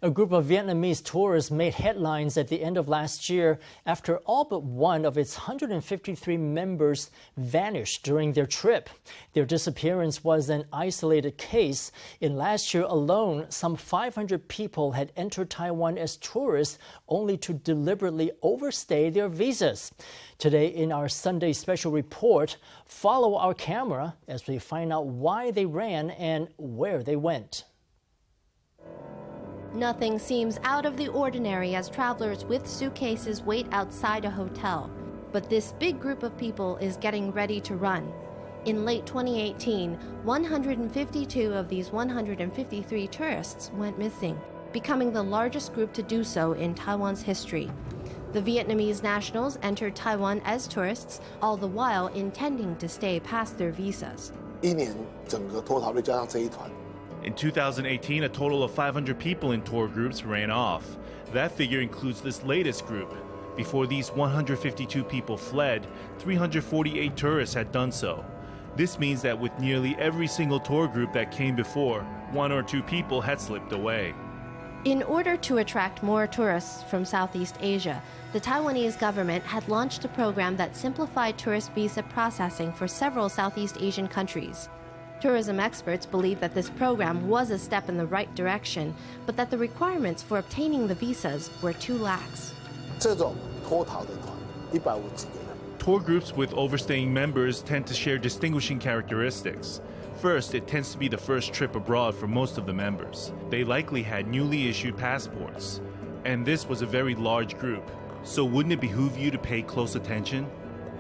A group of Vietnamese tourists made headlines at the end of last year after all but one of its 153 members vanished during their trip. Their disappearance was an isolated case. In last year alone, some 500 people had entered Taiwan as tourists only to deliberately overstay their visas. Today, in our Sunday special report, follow our camera as we find out why they ran and where they went. Nothing seems out of the ordinary as travelers with suitcases wait outside a hotel. But this big group of people is getting ready to run. In late 2018, 152 of these 153 tourists went missing, becoming the largest group to do so in Taiwan's history. The Vietnamese nationals entered Taiwan as tourists, all the while intending to stay past their visas. In 2018, a total of 500 people in tour groups ran off. That figure includes this latest group. Before these 152 people fled, 348 tourists had done so. This means that with nearly every single tour group that came before, one or two people had slipped away. In order to attract more tourists from Southeast Asia, the Taiwanese government had launched a program that simplified tourist visa processing for several Southeast Asian countries. Tourism experts believe that this program was a step in the right direction, but that the requirements for obtaining the visas were too lax. Tour groups with overstaying members tend to share distinguishing characteristics. First, it tends to be the first trip abroad for most of the members. They likely had newly issued passports. And this was a very large group. So wouldn't it behoove you to pay close attention?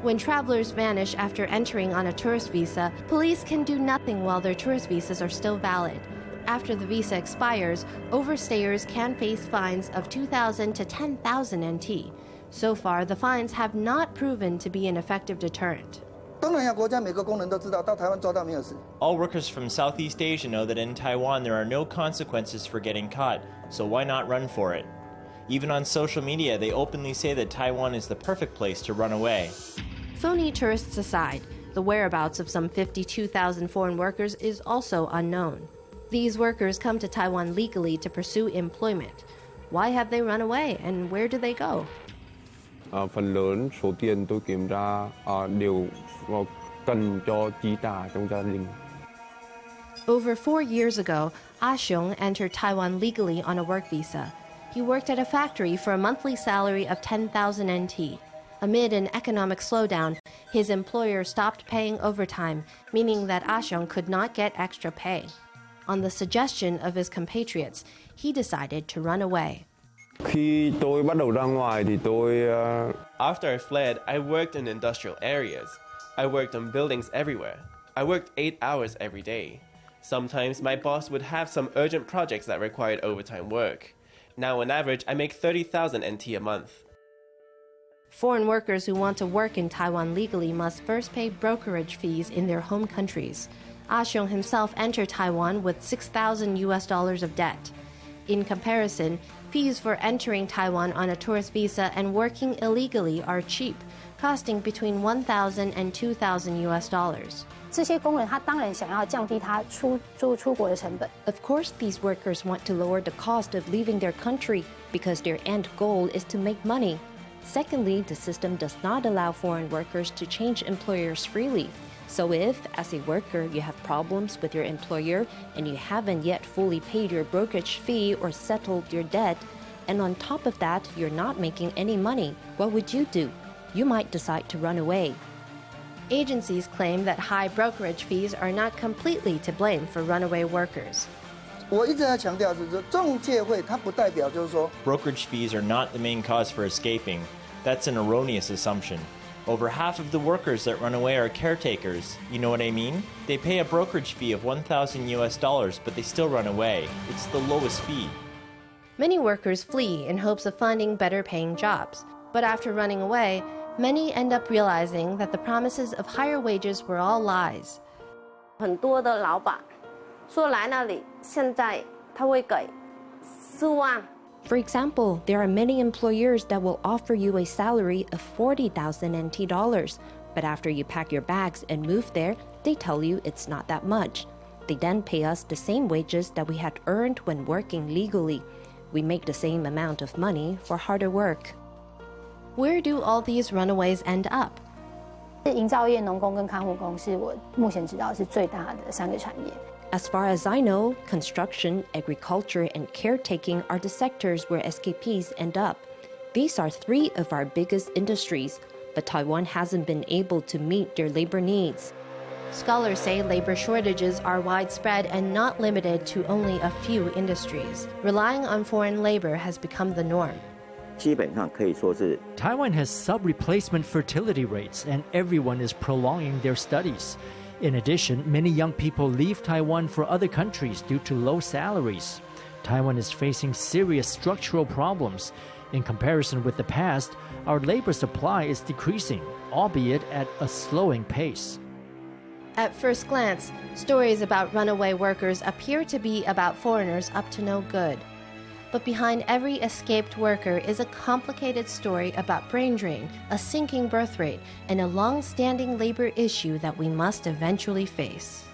When travelers vanish after entering on a tourist visa, police can do nothing while their tourist visas are still valid. After the visa expires, overstayers can face fines of 2,000 to 10,000 NT. So far, the fines have not proven to be an effective deterrent. All workers from Southeast Asia know that in Taiwan there are no consequences for getting caught, so why not run for it? Even on social media, they openly say that Taiwan is the perfect place to run away. Phony tourists aside, the whereabouts of some 52,000 foreign workers is also unknown. These workers come to Taiwan legally to pursue employment. Why have they run away and where do they go? Phần lớn số tiền tôi kiếm ra đều cần cho chi trả trong gia đình. Over 4 years ago, Ah Xiong entered Taiwan legally on a work visa. He worked at a factory for a monthly salary of 10,000 NT. Amid an economic slowdown, his employer stopped paying overtime, meaning that Ah Xiong could not get extra pay. On the suggestion of his compatriots, he decided to run away. After I fled, I worked in industrial areas. I worked on buildings everywhere. I worked 8 hours every day. Sometimes my boss would have some urgent projects that required overtime work. Now on average, I make 30,000 NT a month. Foreign workers who want to work in Taiwan legally must first pay brokerage fees in their home countries. Ah Xiong himself entered Taiwan with $6,000 of debt. In comparison, fees for entering Taiwan on a tourist visa and working illegally are cheap, costing between $1,000 and $2,000. Of course, these workers want to lower the cost of leaving their country because their end goal is to make money. Secondly, the system does not allow foreign workers to change employers freely. So if, as a worker, you have problems with your employer and you haven't yet fully paid your brokerage fee or settled your debt, and on top of that, you're not making any money, what would you do? You might decide to run away. Agencies claim that high brokerage fees are not completely to blame for runaway workers. Brokerage fees are not the main cause for escaping. That's an erroneous assumption. Over half of the workers that run away are caretakers. You know what I mean? They pay a brokerage fee of $1,000, but they still run away. It's the lowest fee. Many workers flee in hopes of finding better paying jobs. But after running away, many end up realizing that the promises of higher wages were all lies. 很多的老板说来那里现在他会给4万 For example, there are many employers that will offer you a salary of 40,000 NT dollars, but after you pack your bags and move there, they tell you it's not that much. They then pay us the same wages that we had earned when working legally. We make the same amount of money for harder work. Where do all these runaways end up? 营造业、农工跟看护工是我目前知道是最大的3个产业。As far as I know, construction, agriculture, and caretaking are the sectors where escapees end up. These are 3 of our biggest industries, but Taiwan hasn't been able to meet their labor needs. Scholars say labor shortages are widespread and not limited to only a few industries. Relying on foreign labor has become the norm. Taiwan has sub-replacement fertility rates, and everyone is prolonging their studies. In addition, many young people leave Taiwan for other countries due to low salaries. Taiwan is facing serious structural problems. In comparison with the past, our labor supply is decreasing, albeit at a slowing pace. At first glance, stories about runaway workers appear to be about foreigners up to no good. But behind every escaped worker is a complicated story about brain drain, a sinking birth rate, and a long-standing labor issue that we must eventually face.